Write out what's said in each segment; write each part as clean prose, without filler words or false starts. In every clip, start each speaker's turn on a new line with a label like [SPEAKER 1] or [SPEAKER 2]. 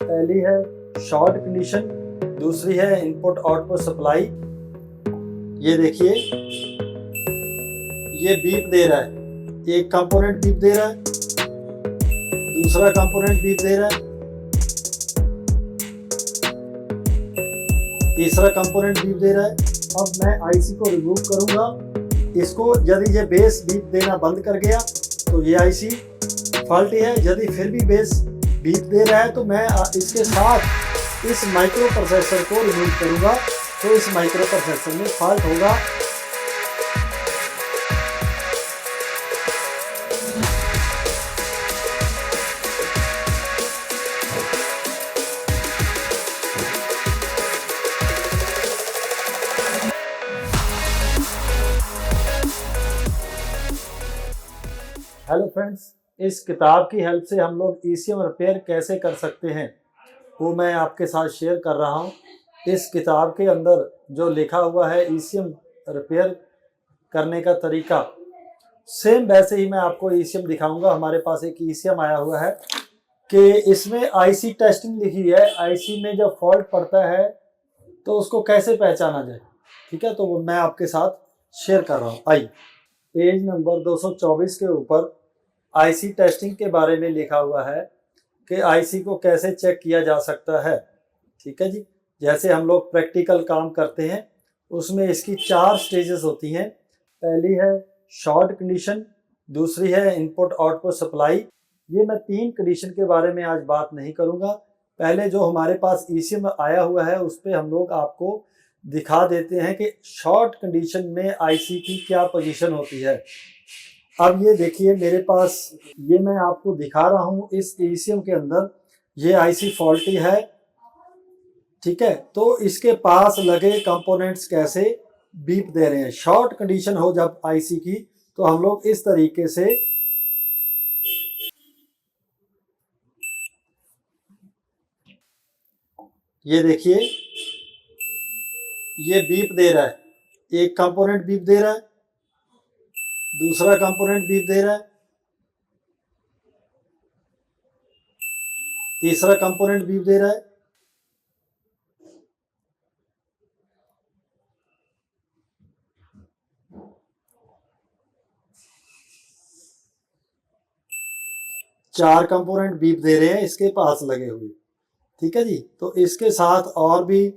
[SPEAKER 1] पहली है short condition, दूसरी है इनपुट आउटपुट सप्लाई। ये देखिए, ये बीप दे रहा है, एक कंपोनेंट बीप दे रहा है, दूसरा कंपोनेंट बीप दे रहा है, तीसरा कंपोनेंट बीप दे रहा है। अब मैं आईसी को रिमूव करूंगा। इसको यदि ये बेस बीप देना बंद कर गया तो ये आईसी फॉल्टी है। यदि फिर भी बेस बीप दे रहा है तो मैं इसके साथ इस माइक्रो प्रोसेसर को रिमूव करूंगा, तो इस माइक्रो प्रोसेसर में फॉल्ट होगा। हेलो फ्रेंड्स, इस किताब की हेल्प से हम लोग ईसीएम रिपेयर कैसे कर सकते हैं वो मैं आपके साथ शेयर कर रहा हूँ। इस किताब के अंदर जो लिखा हुआ है ईसीएम रिपेयर करने का तरीका, सेम वैसे ही मैं आपको ईसीएम दिखाऊंगा। हमारे पास एक ईसीएम आया हुआ है कि इसमें आईसी टेस्टिंग लिखी है। आईसी में जब फॉल्ट पड़ता है तो उसको कैसे पहचाना जाए, ठीक है, तो वो मैं आपके साथ शेयर कर रहा हूँ। आइए, पेज नंबर 224 के ऊपर आईसी टेस्टिंग के बारे में लिखा हुआ है कि आईसी को कैसे चेक किया जा सकता है। ठीक है जी, जैसे हम लोग प्रैक्टिकल काम करते हैं उसमें इसकी 4 स्टेजेस होती हैं। पहली है शॉर्ट कंडीशन, दूसरी है इनपुट आउटपुट सप्लाई। ये मैं 3 कंडीशन के बारे में आज बात नहीं करूंगा। पहले जो हमारे पास ईसीएम आया हुआ है उस पर हम लोग आपको दिखा देते हैं कि शॉर्ट कंडीशन में आईसी की क्या पोजीशन होती है। अब ये देखिए, मेरे पास ये मैं आपको दिखा रहा हूँ इस ईसीएम के अंदर ये आईसी फॉल्टी है, ठीक है। तो इसके पास लगे कंपोनेंट्स कैसे बीप दे रहे हैं। शॉर्ट कंडीशन हो जब आईसी की तो हम लोग इस तरीके से ये देखिए, ये बीप दे रहा है, एक कंपोनेंट बीप दे रहा है, दूसरा कंपोनेंट बीप दे रहा है, तीसरा कंपोनेंट बीप दे रहा है, चार कंपोनेंट बीप दे रहे हैं इसके पास लगे हुए, ठीक है जी। तो इसके साथ और भी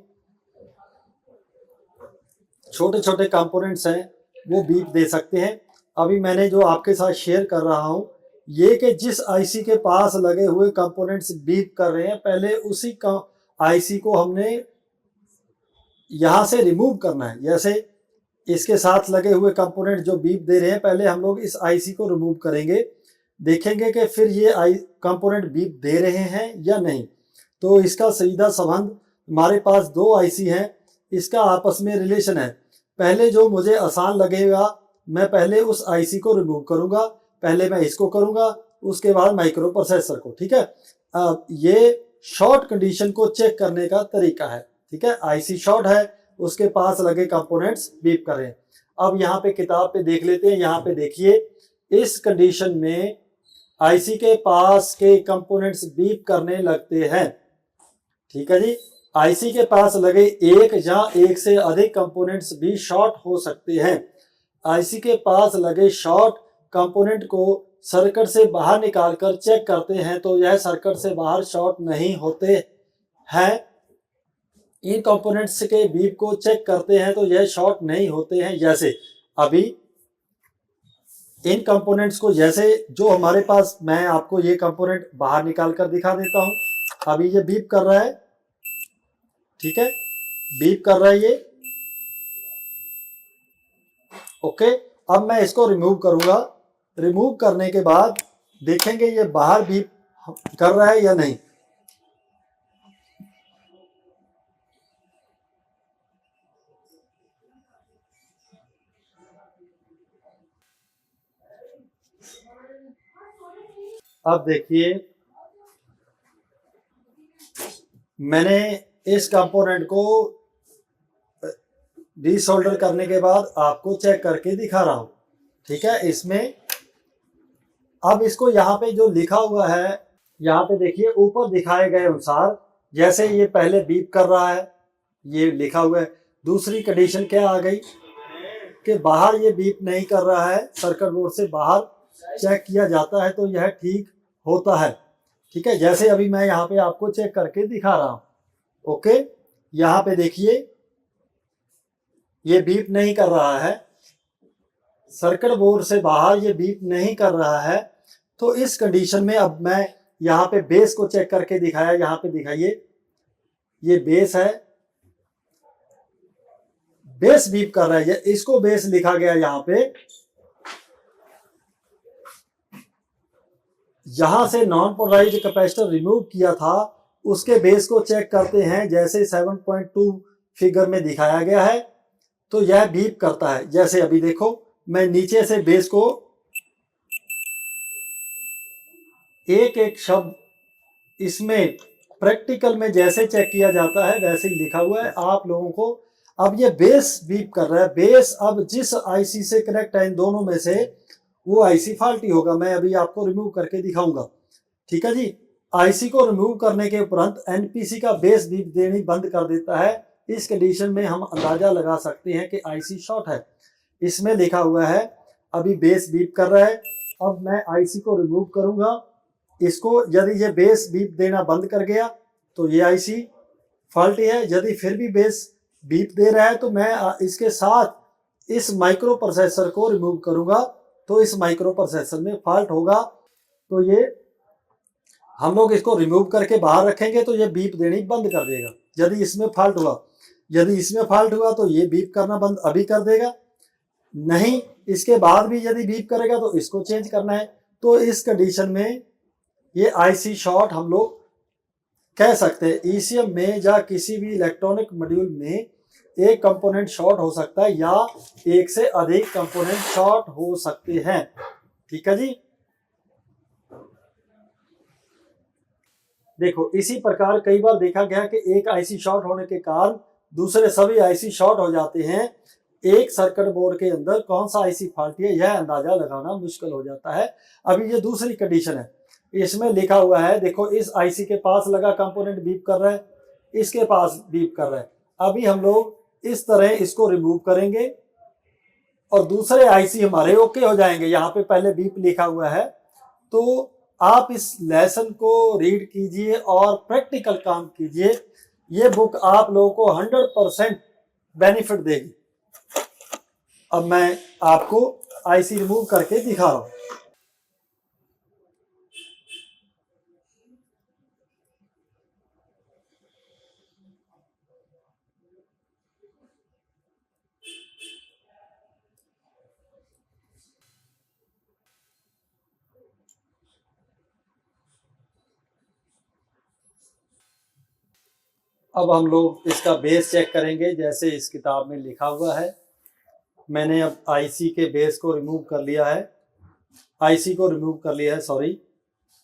[SPEAKER 1] छोटे छोटे कंपोनेंट्स हैं वो बीप दे सकते हैं। अभी मैंने जो आपके साथ शेयर कर रहा हूं ये कि जिस आईसी के पास लगे हुए कंपोनेंट्स बीप कर रहे हैं, पहले उसी आईसी को हमने यहां से रिमूव करना है। जैसे इसके साथ लगे हुए कंपोनेंट जो बीप दे रहे हैं, पहले हम लोग इस आईसी को रिमूव करेंगे, देखेंगे कि फिर ये कंपोनेंट बीप दे रहे हैं या नहीं। तो इसका सीधा संबंध, हमारे पास 2 आईसी हैं, इसका आपस में रिलेशन है। पहले जो मुझे आसान लगेगा मैं पहले उस आईसी को रिमूव करूंगा, पहले मैं इसको करूंगा, उसके बाद माइक्रो प्रोसेसर को, ठीक है। ये शॉर्ट कंडीशन को चेक करने का तरीका है, ठीक है। आईसी शॉर्ट है, उसके पास लगे कंपोनेंट्स बीप कर रहे हैं। अब यहाँ पे किताब पे देख लेते हैं। यहाँ पे देखिए, इस कंडीशन में आईसी के पास के कंपोनेंट्स बीप करने लगते हैं, ठीक है जी। आईसी के पास लगे एक या एक से अधिक कंपोनेंट्स भी शॉर्ट हो सकते हैं। आईसी के पास लगे शॉर्ट कंपोनेंट को सर्किट से बाहर निकालकर चेक करते हैं तो यह सर्किट से बाहर शॉर्ट नहीं होते हैं। इन कंपोनेंट्स के बीप को चेक करते हैं तो यह शॉर्ट नहीं होते हैं। जैसे अभी इन कंपोनेंट्स को, जैसे जो हमारे पास, मैं आपको ये कंपोनेंट बाहर निकाल कर दिखा देता हूं। अभी ये बीप कर रहा है, ठीक है, बीप कर रहा है ये, ओके। अब मैं इसको रिमूव करूंगा। रिमूव करने के बाद देखेंगे ये बाहर बीप कर रहा है या नहीं। अब देखिए, मैंने इस कंपोनेंट को डीसोल्डर करने के बाद आपको चेक करके दिखा रहा हूं, ठीक है। इसमें अब इसको यहाँ पे जो लिखा हुआ है यहाँ पे देखिए ऊपर दिखाए गए अनुसार जैसे ये पहले बीप कर रहा है, ये लिखा हुआ है। दूसरी कंडीशन क्या आ गई कि बाहर ये बीप नहीं कर रहा है, सर्किट बोर्ड से बाहर चेक किया जाता है तो यह ठीक होता है। ठीक है, जैसे अभी मैं यहाँ पे आपको चेक करके दिखा रहा हूँ। ओके, यहाँ पे देखिए ये बीप नहीं कर रहा है, सर्किट बोर्ड से बाहर ये बीप नहीं कर रहा है। तो इस कंडीशन में अब मैं यहाँ पे बेस को चेक करके दिखाया, यहाँ पे दिखाइए ये बेस है, बेस बीप कर रहा है, इसको बेस लिखा गया यहाँ पे। यहां से नॉन पोलराइज्ड कैपेसिटर रिमूव किया था, उसके बेस को चेक करते हैं जैसे 7.2 फिगर में दिखाया गया है, तो यह बीप करता है। जैसे अभी देखो मैं नीचे से बेस को एक एक शब्द इसमें प्रैक्टिकल में जैसे चेक किया जाता है वैसे ही लिखा हुआ है आप लोगों को। अब ये बेस बीप कर रहा है, बेस अब जिस आईसी से कनेक्ट है इन दोनों में से वो आईसी फाल्टी होगा। मैं अभी आपको रिमूव करके दिखाऊंगा। ठीक है जी, आईसी को रिमूव करने के उपरांत एनपीसी का बेस बीप देनी बंद कर देता है। इस कंडीशन में हम अंदाजा लगा सकते हैं कि आईसी शॉर्ट है। इसमें लिखा हुआ है अभी बेस बीप कर रहा है। अब मैं आईसी को रिमूव करूंगा, इसको यदि ये बेस बीप देना बंद कर गया तो ये आईसी फॉल्टी है। यदि फिर भी बेस बीप दे रहा है तो मैं इसके साथ इस माइक्रो प्रोसेसर को रिमूव करूंगा, तो इस माइक्रो प्रोसेसर में फॉल्ट होगा। तो ये हम लोग इसको रिमूव करके बाहर रखेंगे तो ये बीप देनी बंद कर देगा यदि इसमें फॉल्ट हुआ। यदि इसमें फॉल्ट हुआ तो ये बीप करना बंद अभी कर देगा, नहीं इसके बाद भी यदि बीप करेगा तो इसको चेंज करना है। तो इस कंडीशन में ये आईसी शॉर्ट हम लोग कह सकते हैं। ईसीएम में या किसी भी इलेक्ट्रॉनिक मॉड्यूल में एक कंपोनेंट शॉर्ट हो सकता है या एक से अधिक कंपोनेंट शॉर्ट हो सकते हैं। ठीक है जी, देखो इसी प्रकार कई बार देखा गया कि एक आईसी शॉर्ट होने के कारण दूसरे सभी आईसी शॉर्ट हो जाते हैं। एक सर्किट बोर्ड के अंदर कौन सा आईसी फॉल्टी है यह अंदाजा लगाना मुश्किल हो जाता है। अभी ये दूसरी कंडीशन है, इसमें लिखा हुआ है देखो इस आईसी के पास लगा कंपोनेंट बीप कर रहा है, इसके पास बीप कर रहा है। अभी हम लोग इस तरह इसको रिमूव करेंगे और दूसरे आईसी हमारे ओके हो जाएंगे। यहाँ पे पहले बीप लिखा हुआ है, तो आप इस लेसन को रीड कीजिए और प्रैक्टिकल काम कीजिए। ये बुक आप लोगों को 100% बेनिफिट देगी। अब मैं आपको आईसी रिमूव करके दिखा रहा हूं। अब हम लोग इसका बेस चेक करेंगे जैसे इस किताब में लिखा हुआ है। मैंने अब आईसी के बेस को रिमूव कर लिया है, आईसी को रिमूव कर लिया है, सॉरी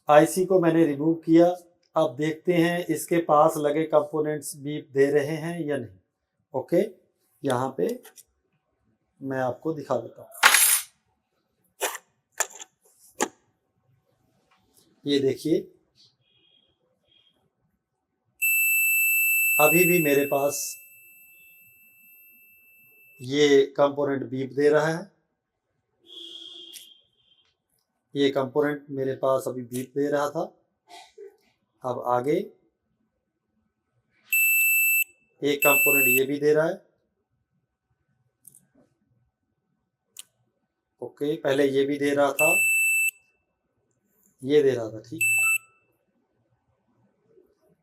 [SPEAKER 1] आईसी को मैंने रिमूव किया। अब देखते हैं इसके पास लगे कंपोनेंट्स बीप दे रहे हैं या नहीं। ओके, यहाँ पे मैं आपको दिखा देता हूँ। ये देखिए अभी भी मेरे पास ये कंपोनेंट बीप दे रहा है, ये कंपोनेंट मेरे पास अभी बीप दे रहा था। अब आगे एक कंपोनेंट ये भी दे रहा है। ओके, पहले ये भी दे रहा था, ये दे रहा था, ठीक।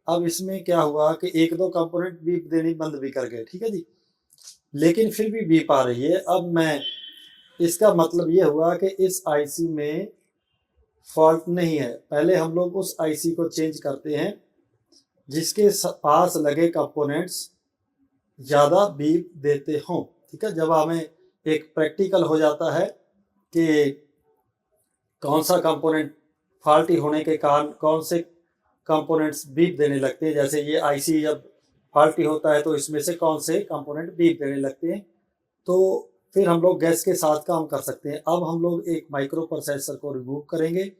[SPEAKER 1] अब इसमें क्या हुआ कि एक दो कंपोनेंट बीप देनी बंद भी कर गए, ठीक है जी, लेकिन फिर भी बीप आ रही है। अब मैं इसका मतलब ये हुआ कि इस आईसी में फॉल्ट नहीं है। पहले हम लोग उस आईसी को चेंज करते हैं जिसके पास लगे कंपोनेंट्स ज़्यादा बीप देते हों। ठीक है, जब हमें एक प्रैक्टिकल हो जाता है कि कौन सा कंपोनेंट फॉल्टी होने के कारण कौन से कंपोनेंट्स बीप देने लगते हैं, जैसे ये आईसी जब फॉल्टी होता है तो इसमें से कौन से कंपोनेंट बीप देने लगते हैं, तो फिर हम लोग गैस के साथ काम कर सकते हैं। अब हम लोग एक माइक्रो प्रोसेसर को रिमूव करेंगे,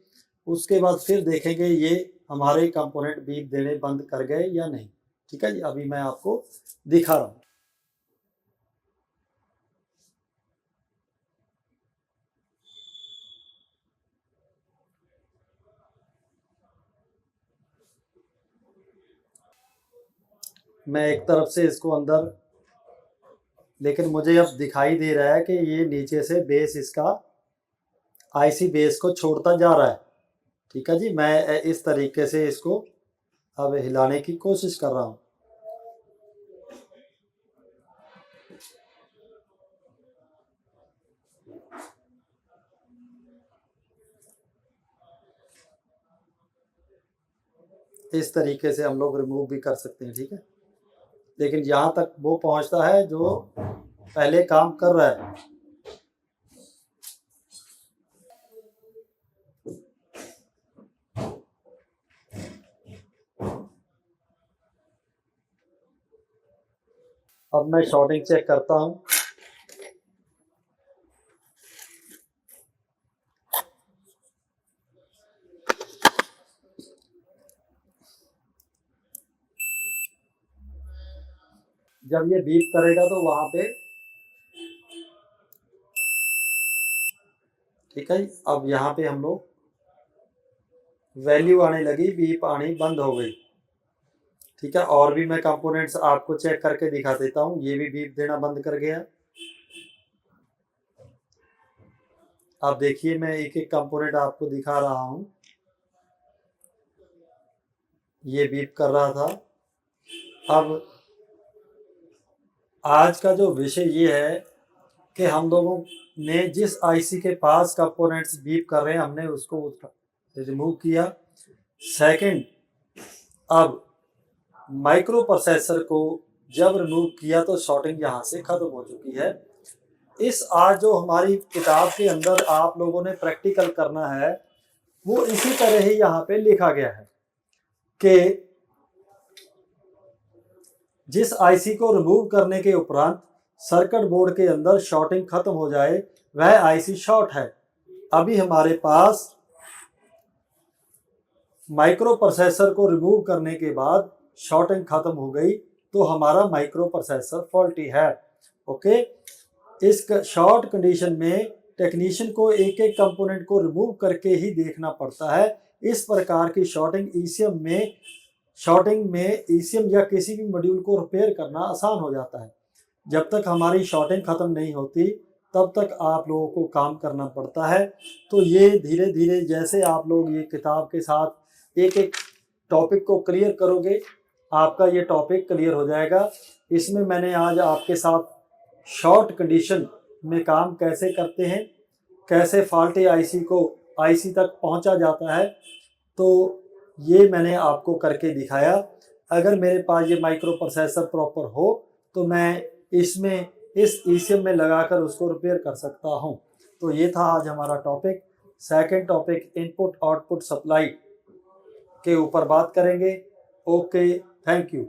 [SPEAKER 1] उसके बाद फिर देखेंगे ये हमारे कंपोनेंट बीप देने बंद कर गए या नहीं। ठीक है जी, अभी मैं आपको दिखा रहा हूँ। मैं एक तरफ से इसको अंदर, लेकिन मुझे अब दिखाई दे रहा है कि ये नीचे से बेस इसका आईसी बेस को छोड़ता जा रहा है। ठीक है जी, मैं इस तरीके से इसको अब हिलाने की कोशिश कर रहा हूँ। इस तरीके से हम लोग रिमूव भी कर सकते हैं। ठीक है, लेकिन यहाँ तक वो पहुँचता है जो पहले काम कर रहा है। अब मैं शॉर्टिंग चेक करता हूँ। जब ये बीप करेगा तो वहां पे, ठीक है, अब यहाँ पे हम लोग वैल्यू आने लगी, बीप आनी बंद हो गई। ठीक है, और भी मैं कंपोनेंट्स आपको चेक करके दिखा देता हूँ। ये भी बीप देना बंद कर गया। अब देखिए, मैं एक एक कंपोनेंट आपको दिखा रहा हूँ। ये बीप कर रहा था। अब आज का जो विषय ये है कि हम लोगों ने जिस आईसी के पास कंपोनेंट्स बीप कर रहे हैं, हमने उसको रिमूव किया। सेकंड, अब माइक्रो प्रोसेसर को जब रिमूव किया तो शॉर्टिंग यहाँ से खत्म हो चुकी है। इस आज जो हमारी किताब के अंदर आप लोगों ने प्रैक्टिकल करना है, वो इसी तरह ही यहाँ पे लिखा गया है कि जिस आईसी को रिमूव करने के उपरांत सर्किट बोर्ड के अंदर शॉर्टिंग खत्म हो जाए, वह आईसी शॉर्ट है। अभी हमारे पास माइक्रो प्रोसेसर को रिमूव करने के बाद शॉर्टिंग खत्म हो गई, तो हमारा माइक्रो प्रोसेसर फॉल्टी है। ओके, इस शॉर्ट कंडीशन में टेक्नीशियन को एक एक कंपोनेंट को रिमूव करके ही देखना पड़ता है। इस प्रकार की शॉर्टिंग में ईसीएम या किसी भी मॉड्यूल को रिपेयर करना आसान हो जाता है। जब तक हमारी शॉर्टिंग खत्म नहीं होती, तब तक आप लोगों को काम करना पड़ता है। तो ये धीरे धीरे जैसे आप लोग ये किताब के साथ एक एक टॉपिक को क्लियर करोगे, आपका ये टॉपिक क्लियर हो जाएगा। इसमें मैंने आज आपके साथ शॉर्ट कंडीशन में काम कैसे करते हैं, कैसे फॉल्टी आईसी को आईसी तक पहुंचा जाता है, तो ये मैंने आपको करके दिखाया। अगर मेरे पास ये माइक्रो प्रोसेसर प्रॉपर हो तो मैं इसमें इस ईसीएम में लगाकर उसको रिपेयर कर सकता हूं। तो ये था आज हमारा topic. Second topic input output supply के ऊपर बात करेंगे। Okay, thank you.